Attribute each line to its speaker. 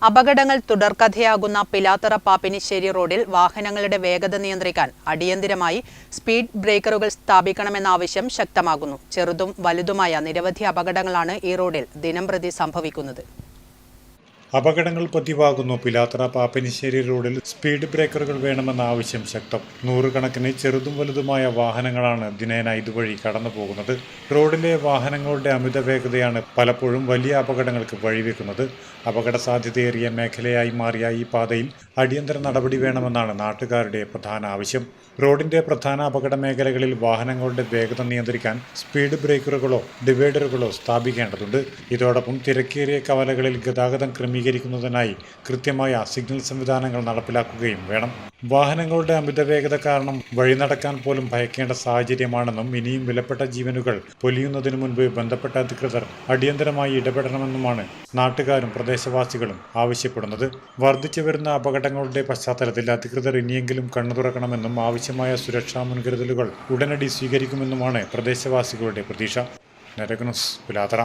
Speaker 1: അപകടങ്ങൾ തുടർക്കഥയാകുന്ന പിലാത്തറ പാപ്പിനിശ്ശേരി റോഡിൽ വാഹനങ്ങളുടെ വേഗത നിയന്ത്രിക്കാൻ അടിയന്തിരമായി സ്പീഡ് ബ്രേക്കറുകൾ സ്ഥാപിക്കണമെന്ന ആവശ്യം ശക്തമാകുന്നു. ചെറുതും വലുതുമായ നിരവധി അപകടങ്ങളാണ് ഈ റോഡിൽ ദിനംപ്രതി സംഭവിക്കുന്നത്.
Speaker 2: അപകടങ്ങൾ പതിവാകുന്നു. പിലാത്തറ പാപ്പിനിശ്ശേരി റോഡിൽ സ്പീഡ് ബ്രേക്കറുകൾ വേണമെന്ന ആവശ്യം ശക്തം. നൂറുകണക്കിന് ചെറുതും വലുതുമായ വാഹനങ്ങളാണ് ദിനേന ഇതുവഴി കടന്നു പോകുന്നത്. റോഡിലെ വാഹനങ്ങളുടെ അമിത വേഗതയാണ് പലപ്പോഴും വലിയ അപകടങ്ങൾക്ക് വഴിവെക്കുന്നത്. അപകട സാധ്യതയേറിയ മേഖലയായി മാറിയ ഈ പാതയിൽ അടിയന്തര നടപടി വേണമെന്നാണ് നാട്ടുകാരുടെ പ്രധാന ആവശ്യം. റോഡിന്റെ പ്രധാന അപകട മേഖലകളിൽ വാഹനങ്ങളുടെ വേഗത നിയന്ത്രിക്കാൻ സ്പീഡ് ബ്രേക്കറുകളോ ഡിവൈഡറുകളോ സ്ഥാപിക്കേണ്ടതുണ്ട്. ഇതോടൊപ്പം തിരക്കേറിയ കവലകളിൽ ഗതാഗതം ക്രമീകരിക്കുന്നതിനായി കൃത്യമായ സിഗ്നൽ സംവിധാനങ്ങൾ നടപ്പിലാക്കുകയും വേണം. വാഹനങ്ങളുടെ അമിത വേഗത കാരണം വഴി നടക്കാൻ പോലും ഭയക്കേണ്ട സാഹചര്യമാണെന്നും ഇനിയും വിലപ്പെട്ട ജീവനുകൾ പൊലിയുന്നതിനു മുൻപ് ബന്ധപ്പെട്ട അധികൃതർ അടിയന്തരമായി ഇടപെടണമെന്നുമാണ് നാട്ടുകാരും പ്രദേശവാസികളും ആവശ്യപ്പെടുന്നത്. വർദ്ധിച്ചു വരുന്ന അപകടങ്ങളുടെ പശ്ചാത്തലത്തിൽ അധികൃതർ ഇനിയെങ്കിലും കണ്ണു തുറക്കണമെന്നും ആവശ്യമായ സുരക്ഷാ മുൻകരുതലുകൾ ഉടനടി സ്വീകരിക്കുമെന്നുമാണ് പ്രദേശവാസികളുടെ പ്രതീക്ഷ. Network news, Pilathara.